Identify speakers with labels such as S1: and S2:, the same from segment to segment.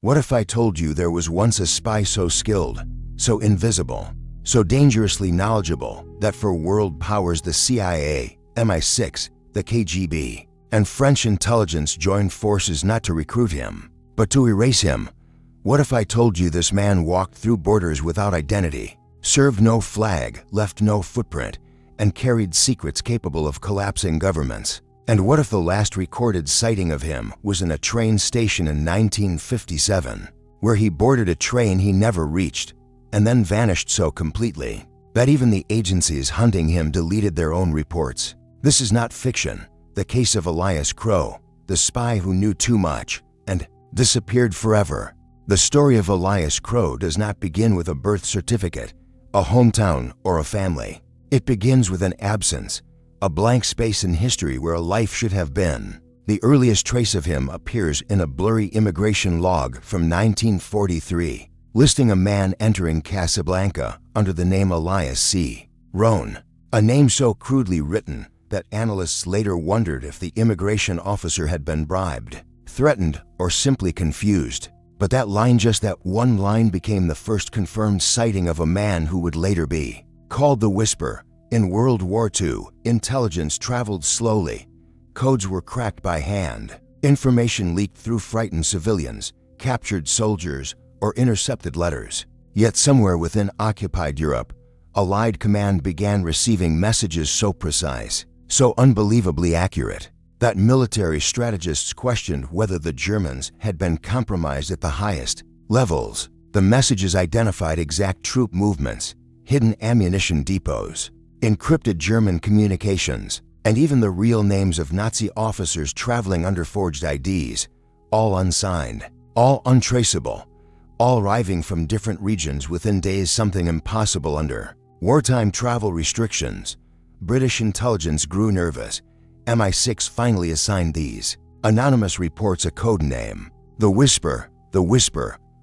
S1: What if I told you there was once a spy so skilled, so invisible, so dangerously knowledgeable that for world powers the CIA, MI6, the KGB, and French intelligence joined forces not to recruit him, but to erase him? What if I told you this man walked through borders without identity, served no flag, left no footprint, and carried secrets capable of collapsing governments? And what if the last recorded sighting of him was in a train station in 1957, where he boarded a train he never reached, and then vanished so completely that even the agencies hunting him deleted their own reports? This is not fiction. The case of Elias Crow, the spy who knew too much and disappeared forever. The story of Elias Crow does not begin with a birth certificate, a hometown, or a family. It begins with an absence, a blank space in history where a life should have been. The earliest trace of him appears in a blurry immigration log from 1943, listing a man entering Casablanca under the name Elias C. Rohn, a name so crudely written that analysts later wondered if the immigration officer had been bribed, threatened, or simply confused. But that line, just that one line, became the first confirmed sighting of a man who would later be called the Whisper. In World War II, intelligence traveled slowly. Codes were cracked by hand. Information leaked through frightened civilians, captured soldiers, or intercepted letters. Yet somewhere within occupied Europe, Allied command began receiving messages so precise, so unbelievably accurate, that military strategists questioned whether the Germans had been compromised at the highest levels. The messages identified exact troop movements, hidden ammunition depots, encrypted German communications, and even the real names of Nazi officers traveling under forged IDs, all unsigned, all untraceable, all arriving from different regions within days, something impossible under wartime travel restrictions. British intelligence grew nervous. MI6 finally assigned these anonymous reports a code name. The Whisper,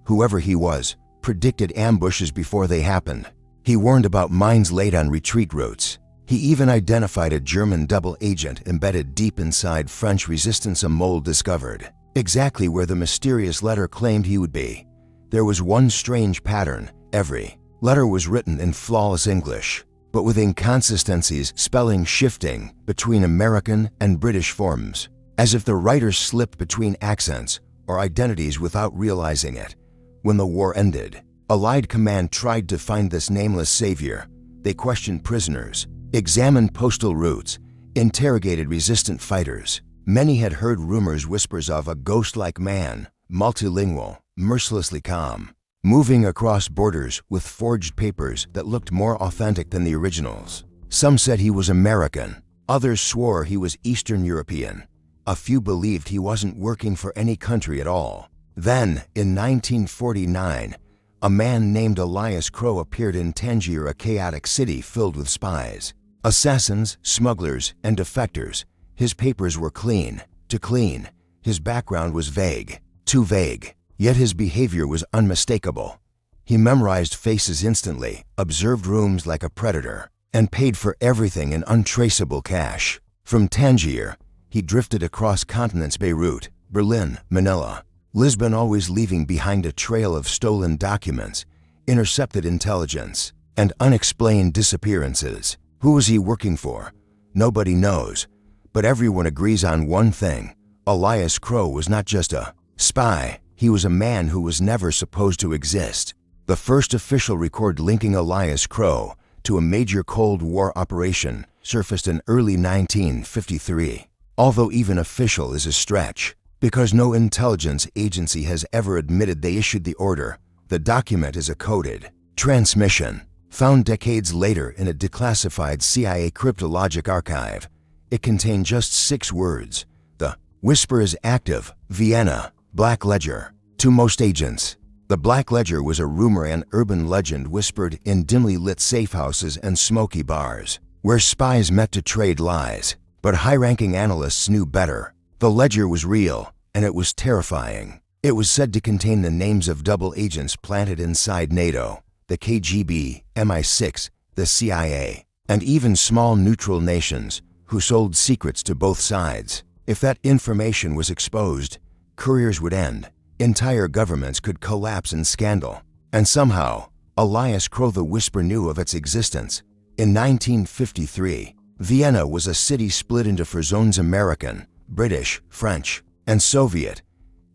S1: whoever he was, predicted ambushes before they happened. He warned about mines laid on retreat routes. He even identified a German double agent embedded deep inside French resistance, a mole discovered exactly where the mysterious letter claimed he would be. There was one strange pattern. Every letter was written in flawless English, but with inconsistencies, spelling shifting between American and British forms, as if the writers slipped between accents or identities without realizing it. When the war ended, Allied command tried to find this nameless savior. They questioned prisoners, examined postal routes, interrogated resistant fighters. Many had heard rumors, whispers of a ghost-like man, multilingual, mercilessly calm, moving across borders with forged papers that looked more authentic than the originals. Some said he was American. Others swore he was Eastern European. A few believed he wasn't working for any country at all. Then, in 1949, a man named Elias Crow appeared in Tangier, a chaotic city filled with spies, assassins, smugglers, and defectors. His papers were clean, too clean. His background was vague, too vague. Yet his behavior was unmistakable. He memorized faces instantly, observed rooms like a predator, and paid for everything in untraceable cash. From Tangier, he drifted across continents: Beirut, Berlin, Manila, Lisbon, always leaving behind a trail of stolen documents, intercepted intelligence, and unexplained disappearances. Who was he working for? Nobody knows, but everyone agrees on one thing. Elias Crow was not just a spy. He was a man who was never supposed to exist. The first official record linking Elias Crow to a major Cold War operation surfaced in early 1953. Although even official is a stretch, because no intelligence agency has ever admitted they issued the order. The document is a coded transmission, found decades later in a declassified CIA cryptologic archive. It contained just 6 words. The Whisper is active, Vienna, Black Ledger. To most agents, the Black Ledger was a rumor and urban legend whispered in dimly lit safe houses and smoky bars, where spies met to trade lies. But high-ranking analysts knew better. The ledger was real, and it was terrifying. It was said to contain the names of double agents planted inside NATO, the KGB, MI6, the CIA, and even small neutral nations who sold secrets to both sides. If that information was exposed, careers would end. Entire governments could collapse in scandal. And somehow, Elias Crow the Whisper knew of its existence. In 1953, Vienna was a city split into four zones: American, British, French, and Soviet.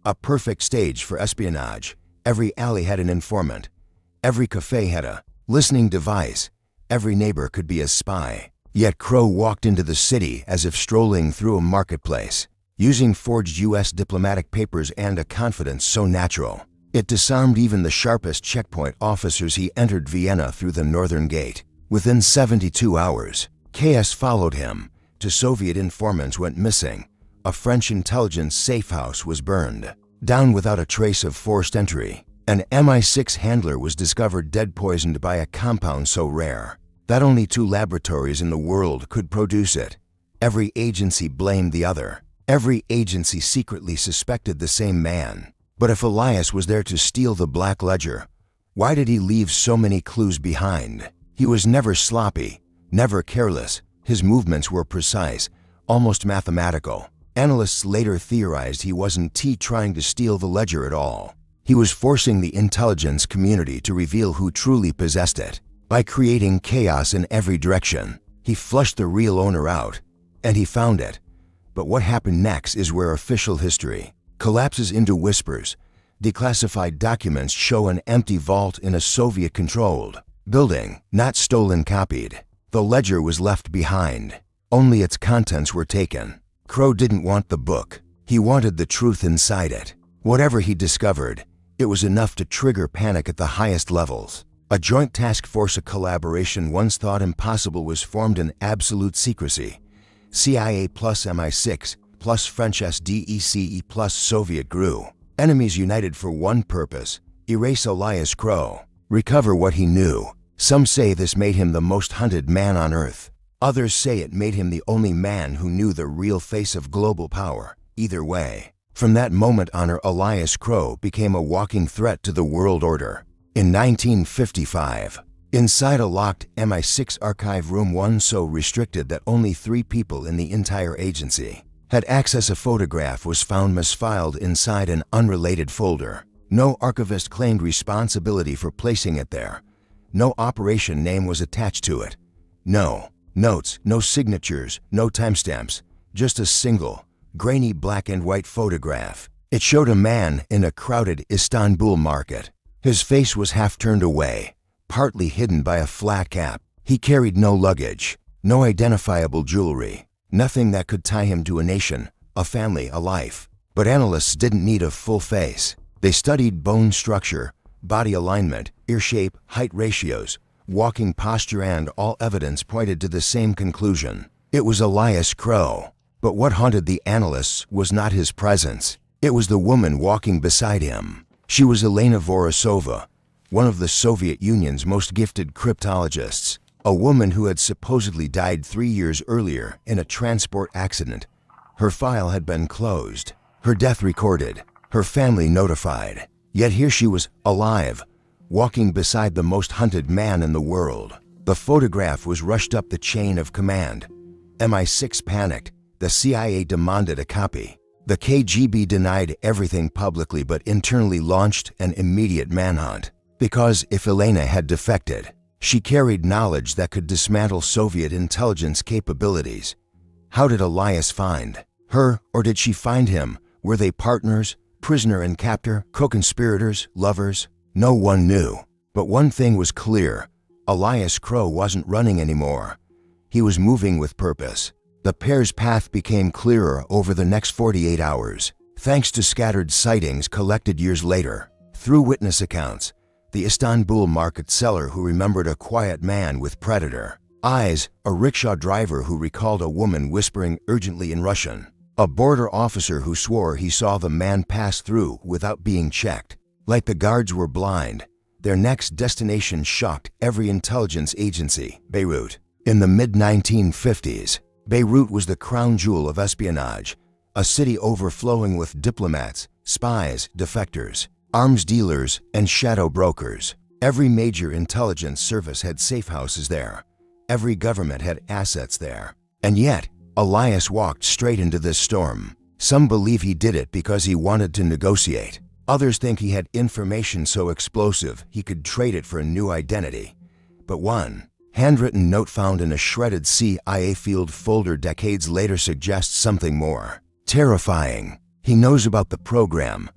S1: A perfect stage for espionage. Every alley had an informant. Every cafe had a listening device. Every neighbor could be a spy. Yet Crow walked into the city as if strolling through a marketplace, using forged U.S. diplomatic papers and a confidence so natural it disarmed even the sharpest checkpoint officers. He entered Vienna through the northern gate. Within 72 hours, chaos followed him. Two Soviet informants went missing. A French intelligence safe house was burned down without a trace of forced entry. An MI6 handler was discovered dead, poisoned by a compound so rare that only 2 laboratories in the world could produce it. Every agency blamed the other. Every agency secretly suspected the same man. But if Elias was there to steal the Black Ledger, why did he leave so many clues behind? He was never sloppy, never careless. His movements were precise, almost mathematical. Analysts later theorized he wasn't trying to steal the ledger at all. He was forcing the intelligence community to reveal who truly possessed it. By creating chaos in every direction, he flushed the real owner out, and he found it. But what happened next is where official history collapses into whispers. Declassified documents show an empty vault in a Soviet-controlled building, not stolen, copied. The ledger was left behind. Only its contents were taken. Crow didn't want the book. He wanted the truth inside it. Whatever he discovered, it was enough to trigger panic at the highest levels. A joint task force, a collaboration once thought impossible, was formed in absolute secrecy. CIA plus MI6 plus French SDECE plus Soviet GRU. Enemies united for one purpose: erase Elias Crow, recover what he knew. Some say this made him the most hunted man on Earth. Others say it made him the only man who knew the real face of global power. Either way, from that moment on, Elias Crow became a walking threat to the world order. In 1955, inside a locked MI6 archive room, one so restricted that only 3 people in the entire agency had access, a photograph was found misfiled inside an unrelated folder. No archivist claimed responsibility for placing it there. No operation name was attached to it. No notes, no signatures, no timestamps. Just a single, grainy black and white photograph. It showed a man in a crowded Istanbul market. His face was half turned away, partly hidden by a flat cap. He carried no luggage, no identifiable jewelry, nothing that could tie him to a nation, a family, a life. But analysts didn't need a full face. They studied bone structure, body alignment, ear shape, height ratios, walking posture, and all evidence pointed to the same conclusion. It was Elias Crow. But what haunted the analysts was not his presence. It was the woman walking beside him. She was Elena Vorontsova, one of the Soviet Union's most gifted cryptologists, a woman who had supposedly died 3 years earlier in a transport accident. Her file had been closed, her death recorded, her family notified. Yet here she was, alive, walking beside the most hunted man in the world. The photograph was rushed up the chain of command. MI6 panicked. The CIA demanded a copy. The KGB denied everything publicly but internally launched an immediate manhunt. Because if Elena had defected, she carried knowledge that could dismantle Soviet intelligence capabilities. How did Elias find her, or did she find him? Were they partners, prisoner and captor, co-conspirators, lovers? No one knew. But one thing was clear: Elias Crow wasn't running anymore. He was moving with purpose. The pair's path became clearer over the next 48 hours, thanks to scattered sightings collected years later. Through witness accounts, the Istanbul market seller who remembered a quiet man with predator eyes, a rickshaw driver who recalled a woman whispering urgently in Russian, a border officer who swore he saw the man pass through without being checked. Like the guards were blind, their next destination shocked every intelligence agency: Beirut. In the mid-1950s, Beirut was the crown jewel of espionage, a city overflowing with diplomats, spies, defectors, arms dealers, and shadow brokers. Every major intelligence service had safe houses there. Every government had assets there. And yet, Elias walked straight into this storm. Some believe he did it because he wanted to negotiate. Others think he had information so explosive he could trade it for a new identity. But one handwritten note found in a shredded CIA field folder decades later suggests something more terrifying. He knows about the program.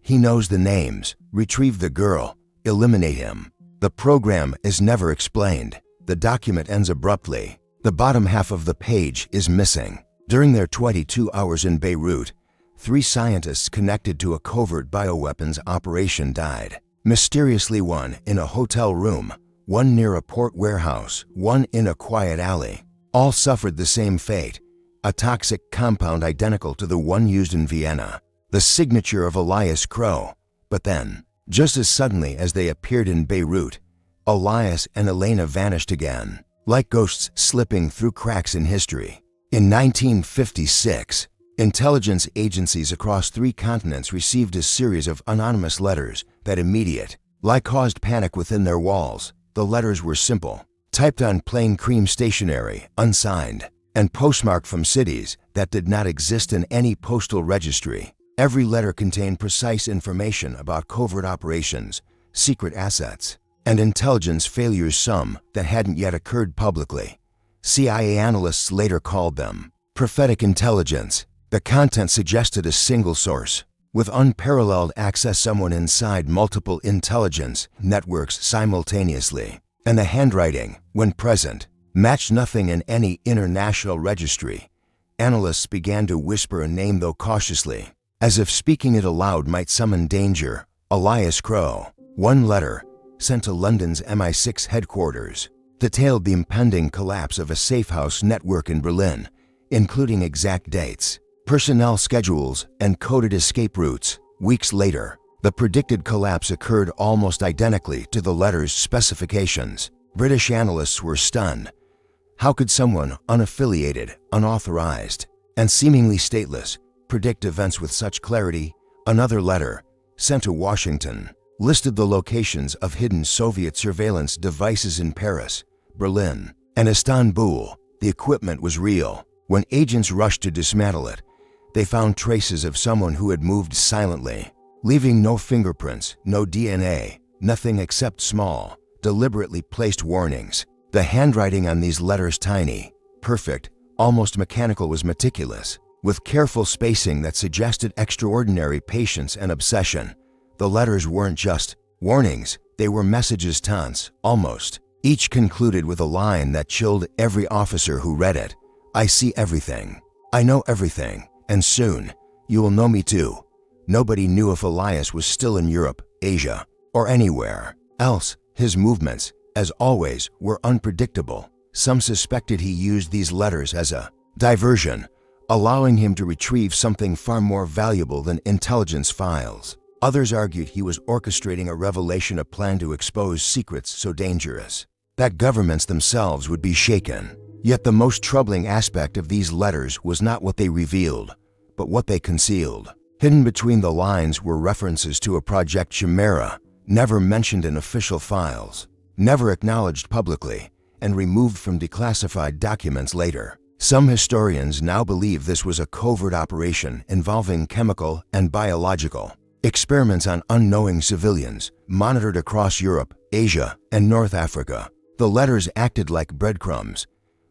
S1: He knows the names. Retrieve the girl. Eliminate him. The program is never explained. The document ends abruptly. The bottom half of the page is missing. During their 22 hours in Beirut, 3 scientists connected to a covert bioweapons operation died. Mysteriously, one in a hotel room, one near a port warehouse, one in a quiet alley. All suffered the same fate, a toxic compound identical to the one used in Vienna, the signature of Elias Crow. But then, just as suddenly as they appeared in Beirut, Elias and Elena vanished again, like ghosts slipping through cracks in history. In 1956, intelligence agencies across 3 continents received a series of anonymous letters that caused panic within their walls. The letters were simple, typed on plain cream stationery, unsigned, and postmarked from cities that did not exist in any postal registry. Every letter contained precise information about covert operations, secret assets, and intelligence failures, some that hadn't yet occurred publicly. CIA analysts later called them prophetic intelligence. The content suggested a single source, with unparalleled access, someone inside multiple intelligence networks simultaneously. And the handwriting, when present, matched nothing in any international registry. Analysts began to whisper a name, though cautiously, as if speaking it aloud might summon danger. Elias Crow. One letter, sent to London's MI6 headquarters, detailed the impending collapse of a safehouse network in Berlin, including exact dates, personnel schedules, and coded escape routes. Weeks later, the predicted collapse occurred almost identically to the letter's specifications. British analysts were stunned. How could someone unaffiliated, unauthorized, and seemingly stateless predict events with such clarity? Another letter, sent to Washington, listed the locations of hidden Soviet surveillance devices in Paris, Berlin, and Istanbul. The equipment was real. When agents rushed to dismantle it, they found traces of someone who had moved silently, leaving no fingerprints, no DNA, nothing except small, deliberately placed warnings. The handwriting on these letters, tiny, perfect, almost mechanical, was meticulous, with careful spacing that suggested extraordinary patience and obsession. The letters weren't just warnings, they were messages, taunts, almost. Each concluded with a line that chilled every officer who read it. I see everything. I know everything. And soon, you will know me too. Nobody knew if Elias was still in Europe, Asia, or anywhere else. His movements, as always, were unpredictable. Some suspected he used these letters as a diversion, allowing him to retrieve something far more valuable than intelligence files. Others argued he was orchestrating a revelation, a plan to expose secrets so dangerous that governments themselves would be shaken. Yet the most troubling aspect of these letters was not what they revealed, but what they concealed. Hidden between the lines were references to a Project Chimera, never mentioned in official files, never acknowledged publicly, and removed from declassified documents later. Some historians now believe this was a covert operation involving chemical and biological experiments on unknowing civilians, monitored across Europe, Asia, and North Africa. The letters acted like breadcrumbs.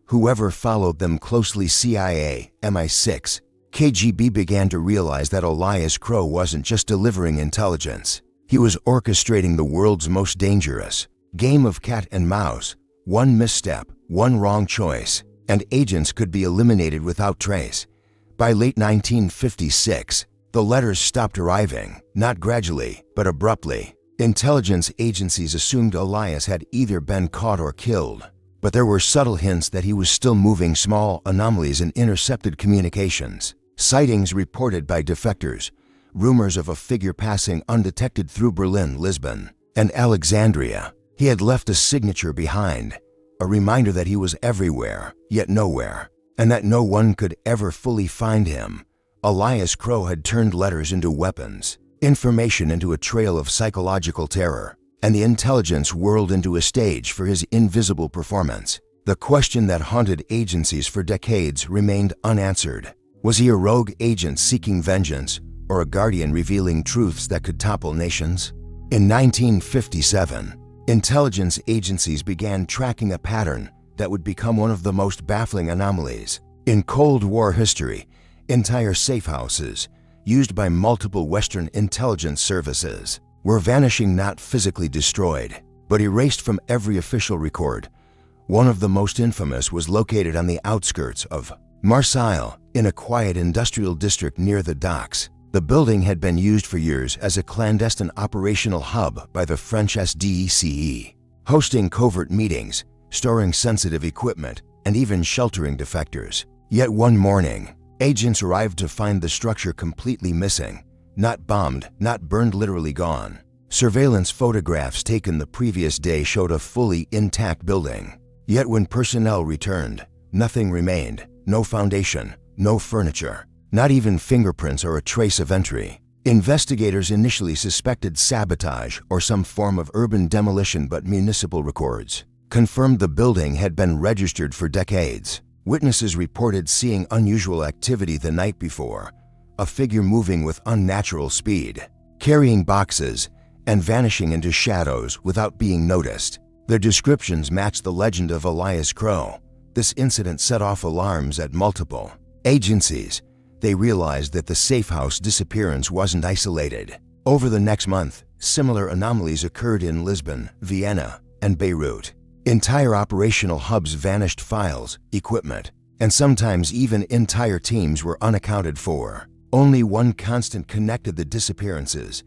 S1: Whoever followed them closely, CIA, MI6, KGB, began to realize that Elias Crow wasn't just delivering intelligence. He was orchestrating the world's most dangerous game of cat and mouse. One misstep, one wrong choice, and agents could be eliminated without trace. By late 1956, the letters stopped arriving, not gradually, but abruptly. Intelligence agencies assumed Elias had either been caught or killed, but there were subtle hints that he was still moving, small anomalies in intercepted communications, sightings reported by defectors, rumors of a figure passing undetected through Berlin, Lisbon, and Alexandria. He had left a signature behind, a reminder that he was everywhere, yet nowhere, and that no one could ever fully find him. Elias Crow had turned letters into weapons, information into a trail of psychological terror, and the intelligence world into a stage for his invisible performance. The question that haunted agencies for decades remained unanswered. Was he a rogue agent seeking vengeance, or a guardian revealing truths that could topple nations? In 1957, intelligence agencies began tracking a pattern that would become one of the most baffling anomalies in Cold War history. Entire safe houses, used by multiple Western intelligence services, were vanishing, not physically destroyed, but erased from every official record. One of the most infamous was located on the outskirts of Marseille, in a quiet industrial district near the docks. The building had been used for years as a clandestine operational hub by the French SDECE, hosting covert meetings, storing sensitive equipment, and even sheltering defectors. Yet one morning, agents arrived to find the structure completely missing, not bombed, not burned, literally gone. Surveillance photographs taken the previous day showed a fully intact building. Yet when personnel returned, nothing remained. No foundation, no furniture, not even fingerprints or a trace of entry. Investigators initially suspected sabotage or some form of urban demolition, but municipal records confirmed the building had been registered for decades. Witnesses reported seeing unusual activity the night before, a figure moving with unnatural speed, carrying boxes, and vanishing into shadows without being noticed. Their descriptions matched the legend of Elias Crow. This incident set off alarms at multiple agencies. They realized that the safe house disappearance wasn't isolated. Over the next month, similar anomalies occurred in Lisbon, Vienna, and Beirut. Entire operational hubs vanished, files, equipment, and sometimes even entire teams were unaccounted for. Only one constant connected the disappearances,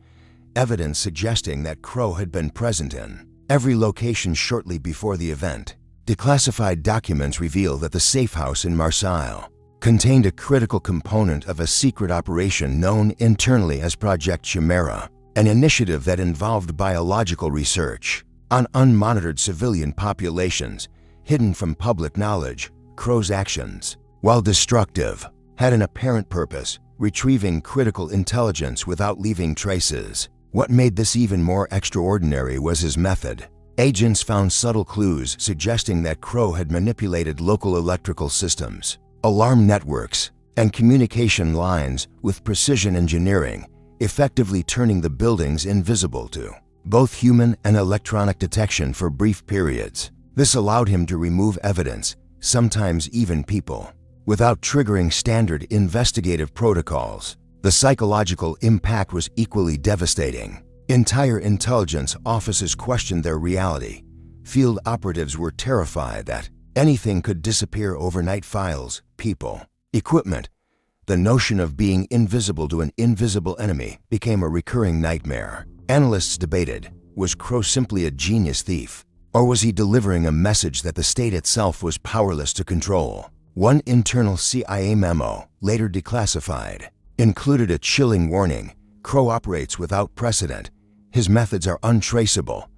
S1: evidence suggesting that Crow had been present in every location shortly before the event. Declassified documents reveal that the safe house in Marseille contained a critical component of a secret operation known internally as Project Chimera, an initiative that involved biological research on unmonitored civilian populations, hidden from public knowledge. Crow's actions, while destructive, had an apparent purpose: retrieving critical intelligence without leaving traces. What made this even more extraordinary was his method. Agents found subtle clues suggesting that Crow had manipulated local electrical systems, alarm networks, and communication lines with precision engineering, effectively turning the buildings invisible to both human and electronic detection for brief periods. This allowed him to remove evidence, sometimes even people, without triggering standard investigative protocols. The psychological impact was equally devastating. Entire intelligence offices questioned their reality. Field operatives were terrified that anything could disappear overnight: files, people, equipment. The notion of being invisible to an invisible enemy became a recurring nightmare. Analysts debated, was Crow simply a genius thief, or was he delivering a message that the state itself was powerless to control? One internal CIA memo, later declassified, included a chilling warning: Crow operates without precedent. His methods are untraceable.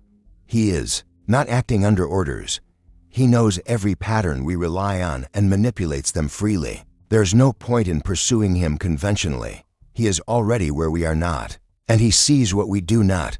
S1: He is not acting under orders. He knows every pattern we rely on and manipulates them freely. There's no point in pursuing him conventionally. He is already where we are not, and he sees what we do not.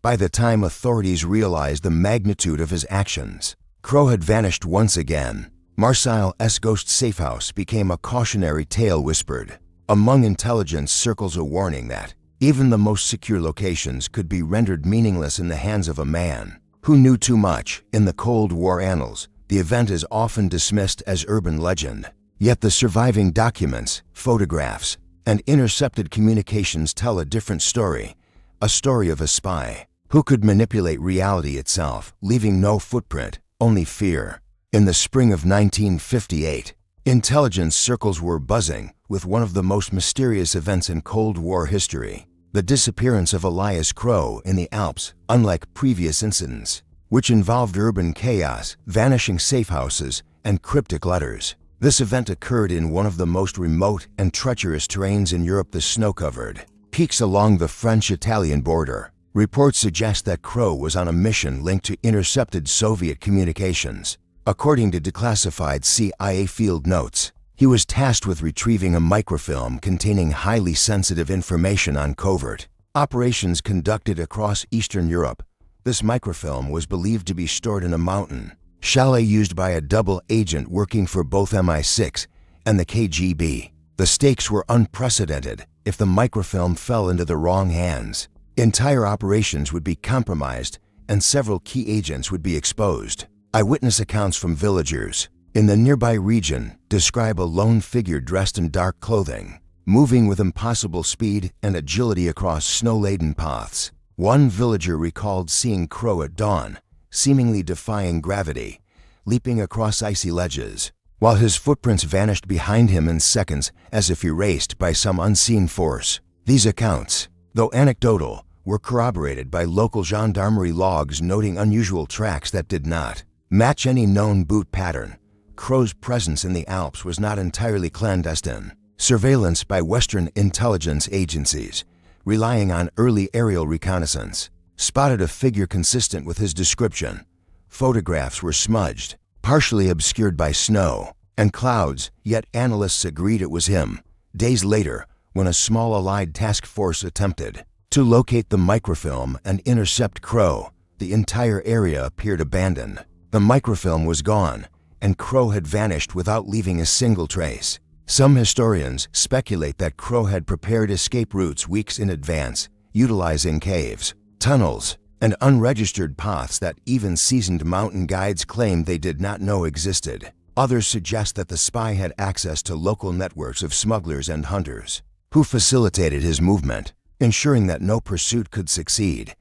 S1: By the time authorities realized the magnitude of his actions, Crow had vanished once again. Marseille's ghost safehouse became a cautionary tale whispered among intelligence circles, a warning that even the most secure locations could be rendered meaningless in the hands of a man who knew too much. In the Cold War annals, the event is often dismissed as urban legend. Yet the surviving documents, photographs, and intercepted communications tell a different story. A story of a spy who could manipulate reality itself, leaving no footprint, only fear. In the spring of 1958, intelligence circles were buzzing with one of the most mysterious events in Cold War history: the disappearance of Elias Crow in the Alps. Unlike previous incidents, which involved urban chaos, vanishing safehouses, and cryptic letters, this event occurred in one of the most remote and treacherous terrains in Europe: the snow-covered peaks along the French-Italian border. Reports suggest that Crow was on a mission linked to intercepted Soviet communications. According to declassified CIA field notes, he was tasked with retrieving a microfilm containing highly sensitive information on covert operations conducted across Eastern Europe. This microfilm was believed to be stored in a mountain chalet used by a double agent working for both MI6 and the KGB. The stakes were unprecedented. if the microfilm fell into the wrong hands, entire operations would be compromised and several key agents would be exposed. Eyewitness accounts from villagers in the nearby region describe a lone figure dressed in dark clothing, moving with impossible speed and agility across snow-laden paths. One villager recalled seeing Crow at dawn, seemingly defying gravity, leaping across icy ledges, while his footprints vanished behind him in seconds as if erased by some unseen force. These accounts, though anecdotal, were corroborated by local gendarmerie logs noting unusual tracks that did not match any known boot pattern. Crow's presence in the Alps was not entirely clandestine. Surveillance by Western intelligence agencies, relying on early aerial reconnaissance, spotted a figure consistent with his description. Photographs were smudged, partially obscured by snow and clouds, yet analysts agreed it was him. Days later, when a small Allied task force attempted to locate the microfilm and intercept Crow, the entire area appeared abandoned. The microfilm was gone, and Crow had vanished without leaving a single trace. Some historians speculate that Crow had prepared escape routes weeks in advance, utilizing caves, tunnels, and unregistered paths that even seasoned mountain guides claimed they did not know existed. Others suggest that the spy had access to local networks of smugglers and hunters, who facilitated his movement, ensuring that no pursuit could succeed.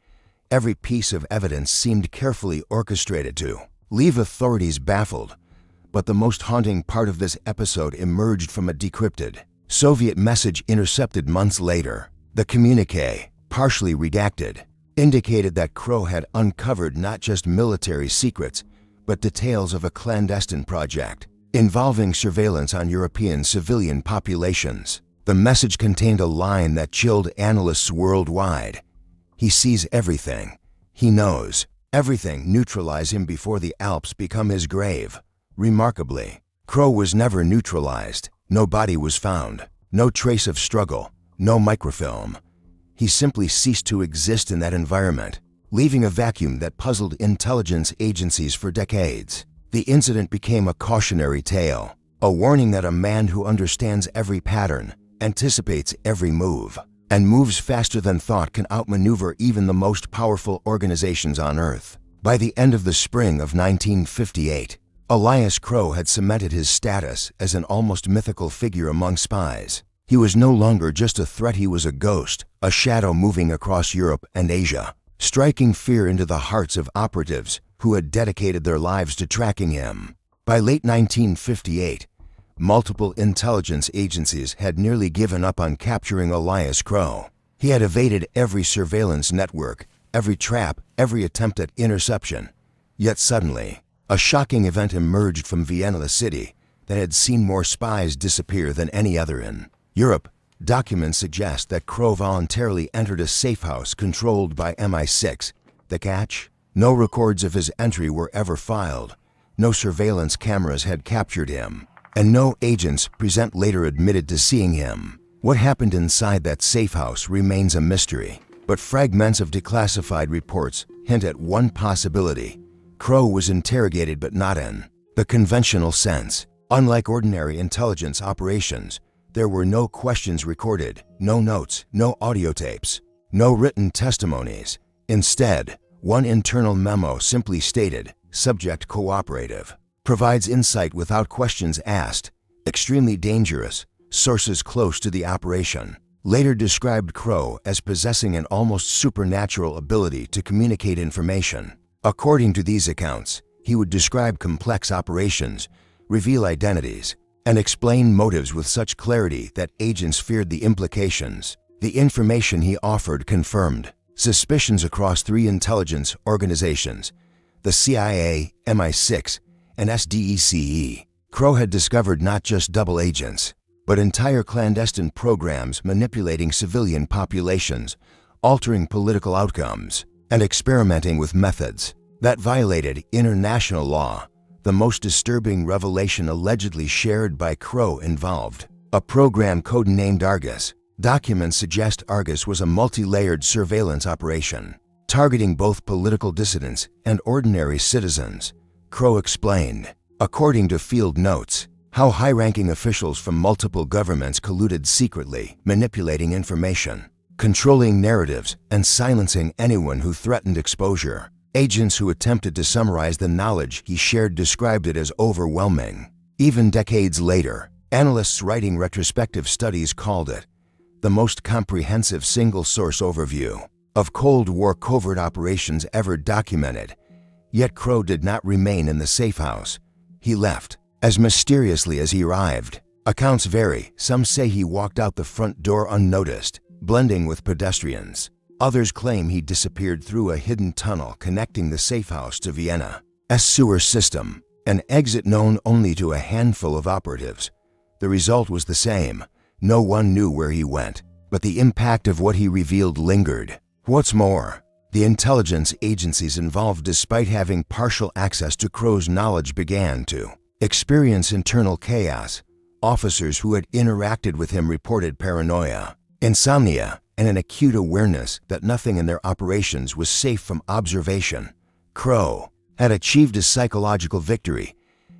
S1: Every piece of evidence seemed carefully orchestrated to leave authorities baffled. But the most haunting part of this episode emerged from a decrypted Soviet message intercepted months later. The communique, partially redacted, indicated that Crow had uncovered not just military secrets, but details of a clandestine project involving surveillance on European civilian populations. The message contained a line that chilled analysts worldwide. "He sees everything. He knows everything. Neutralize him before the Alps become his grave." Remarkably, Crow was never neutralized. No body was found, no trace of struggle, no microfilm. He simply ceased to exist in that environment, leaving a vacuum that puzzled intelligence agencies for decades. The incident became a cautionary tale, a warning that a man who understands every pattern, anticipates every move, and moves faster than thought can outmaneuver even the most powerful organizations on Earth. By the end of the spring of 1958, Elias Crow had cemented his status as an almost mythical figure among spies. He was no longer just a threat, he was a ghost, a shadow moving across Europe and Asia, striking fear into the hearts of operatives who had dedicated their lives to tracking him. By late 1958, multiple intelligence agencies had nearly given up on capturing Elias Crow. He had evaded every surveillance network, every trap, every attempt at interception. Yet suddenly, a shocking event emerged from Vienna, the city that had seen more spies disappear than any other in Europe. Documents suggest that Crow voluntarily entered a safe house controlled by MI6. The catch? No records of his entry were ever filed, no surveillance cameras had captured him, and no agents present later admitted to seeing him. What happened inside that safe house remains a mystery, but fragments of declassified reports hint at one possibility. Crow was interrogated but not in the conventional sense. Unlike ordinary intelligence operations, there were no questions recorded, no notes, no audio tapes, no written testimonies. Instead, one internal memo simply stated, "Subject cooperative. Provides insight without questions asked. Extremely dangerous. Sources close to the operation." Later described Crow as possessing an almost supernatural ability to communicate information. According to these accounts, he would describe complex operations, reveal identities, and explain motives with such clarity that agents feared the implications. The information he offered confirmed suspicions across 3 intelligence organizations, the CIA, MI6, and SDECE. Crow had discovered not just double agents, but entire clandestine programs manipulating civilian populations, altering political outcomes, and experimenting with methods that violated international law. The most disturbing revelation allegedly shared by Crow involved a program codenamed Argus. Documents suggest Argus was a multi-layered surveillance operation, targeting both political dissidents and ordinary citizens. Crow explained, according to field notes, How high-ranking officials from multiple governments colluded secretly, manipulating information, controlling narratives, and silencing anyone who threatened exposure. Agents who attempted to summarize the knowledge he shared described it as overwhelming. Even decades later, analysts writing retrospective studies called it the most comprehensive single-source overview of Cold War covert operations ever documented. Yet Crow did not remain in the safe house. He left as mysteriously as he arrived. Accounts vary. Some say he walked out the front door unnoticed, blending with pedestrians. Others claim he disappeared through a hidden tunnel connecting the safe house to Vienna's sewer system, an exit known only to a handful of operatives. The result was the same. No one knew where he went, but the impact of what he revealed lingered. What's more, the intelligence agencies involved, despite having partial access to Crow's knowledge, began to experience internal chaos. Officers who had interacted with him reported paranoia, insomnia, and an acute awareness that nothing in their operations was safe from observation. Crow had achieved a psychological victory.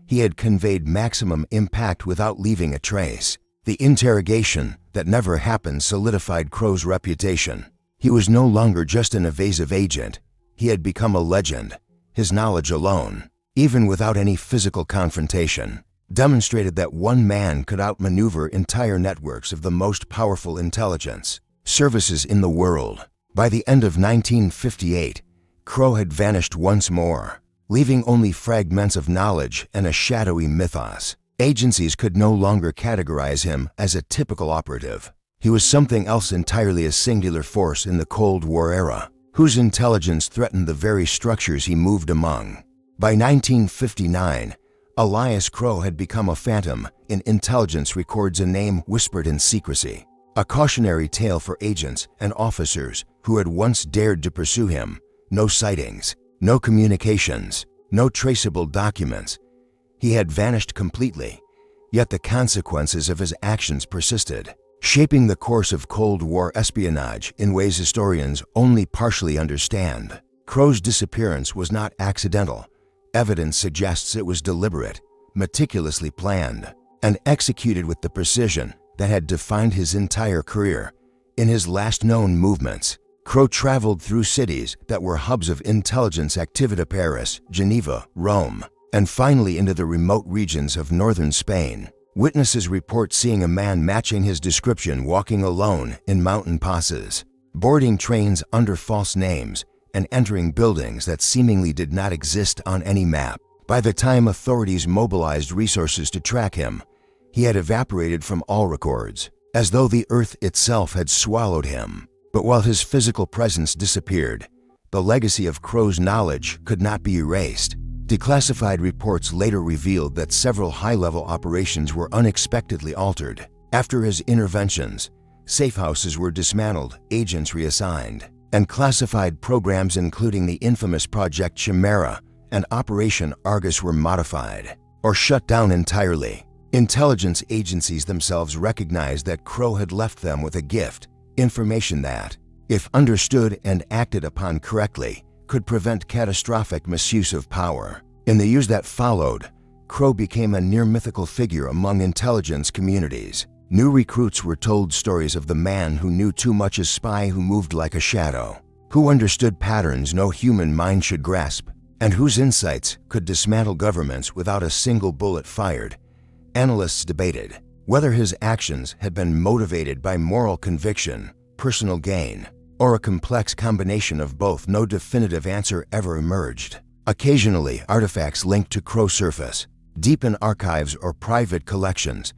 S1: He had conveyed maximum impact without leaving a trace. The interrogation that never happened solidified Crow's reputation. He was no longer just an evasive agent. He had become a legend. His knowledge alone, even without any physical confrontation, demonstrated that one man could outmaneuver entire networks of the most powerful intelligence services in the world. By the end of 1958, Crow had vanished once more, leaving only fragments of knowledge and a shadowy mythos. Agencies could no longer categorize him as a typical operative. He was something else entirely, a singular force in the Cold War era, whose intelligence threatened the very structures he moved among. By 1959, Elias Crow had become a phantom in intelligence records, a name whispered in secrecy, a cautionary tale for agents and officers who had once dared to pursue him. No sightings, no communications, no traceable documents. He had vanished completely, yet the consequences of his actions persisted, shaping the course of Cold War espionage in ways historians only partially understand. Crow's disappearance was not accidental. Evidence suggests it was deliberate, meticulously planned, and executed with the precision that had defined his entire career. In his last known movements, Crow traveled through cities that were hubs of intelligence activity: Paris, Geneva, Rome, and finally into the remote regions of northern Spain. Witnesses report seeing a man matching his description walking alone in mountain passes, boarding trains under false names, and entering buildings that seemingly did not exist on any map. By the time authorities mobilized resources to track him, he had evaporated from all records, as though the earth itself had swallowed him. But while his physical presence disappeared, the legacy of Crow's knowledge could not be erased. Declassified reports later revealed that several high-level operations were unexpectedly altered. After his interventions, safe houses were dismantled, agents reassigned, and classified programs including the infamous Project Chimera and Operation Argus were modified or shut down entirely. Intelligence agencies themselves recognized that Crow had left them with a gift, information that, if understood and acted upon correctly, could prevent catastrophic misuse of power. In the years that followed, Crow became a near-mythical figure among intelligence communities. New recruits were told stories of the man who knew too much, a spy who moved like a shadow, who understood patterns no human mind should grasp, and whose insights could dismantle governments without a single bullet fired. Analysts debated whether his actions had been motivated by moral conviction, personal gain, or a complex combination of both. No definitive answer ever emerged. Occasionally, artifacts linked to Crow surface, deep in archives or private collections: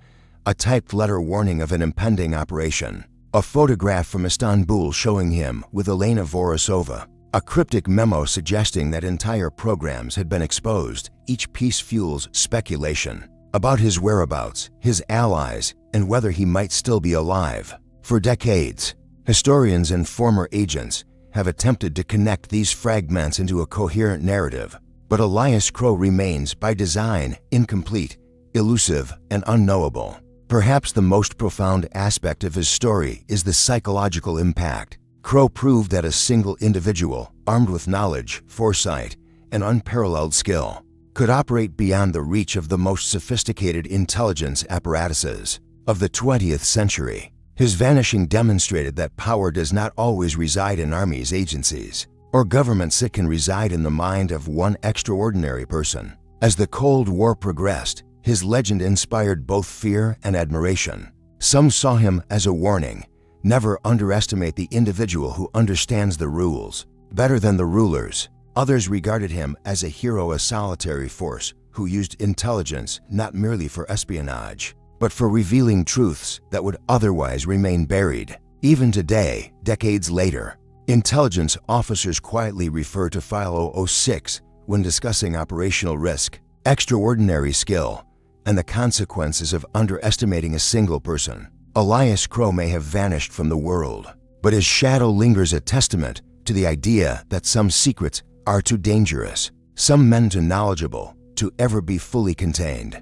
S1: a typed letter warning of an impending operation, a photograph from Istanbul showing him with Elena Vorisova, a cryptic memo suggesting that entire programs had been exposed. Each piece fuels speculation about his whereabouts, his allies, and whether he might still be alive. For decades, historians and former agents have attempted to connect these fragments into a coherent narrative, but Elias Crow remains, by design, incomplete, elusive, and unknowable. Perhaps the most profound aspect of his story is the psychological impact. Crow proved that a single individual, armed with knowledge, foresight, and unparalleled skill, could operate beyond the reach of the most sophisticated intelligence apparatuses of the 20th century. His vanishing demonstrated that power does not always reside in armies, agencies, or governments. It can reside in the mind of one extraordinary person. As the Cold War progressed, his legend inspired both fear and admiration. Some saw him as a warning: never underestimate the individual who understands the rules better than the rulers. Others regarded him as a hero, a solitary force who used intelligence not merely for espionage, but for revealing truths that would otherwise remain buried. Even today, decades later, intelligence officers quietly refer to File 006 when discussing operational risk, extraordinary skill, and the consequences of underestimating a single person. Elias Crow may have vanished from the world, but his shadow lingers, a testament to the idea that some secrets are too dangerous, some men too knowledgeable to ever be fully contained.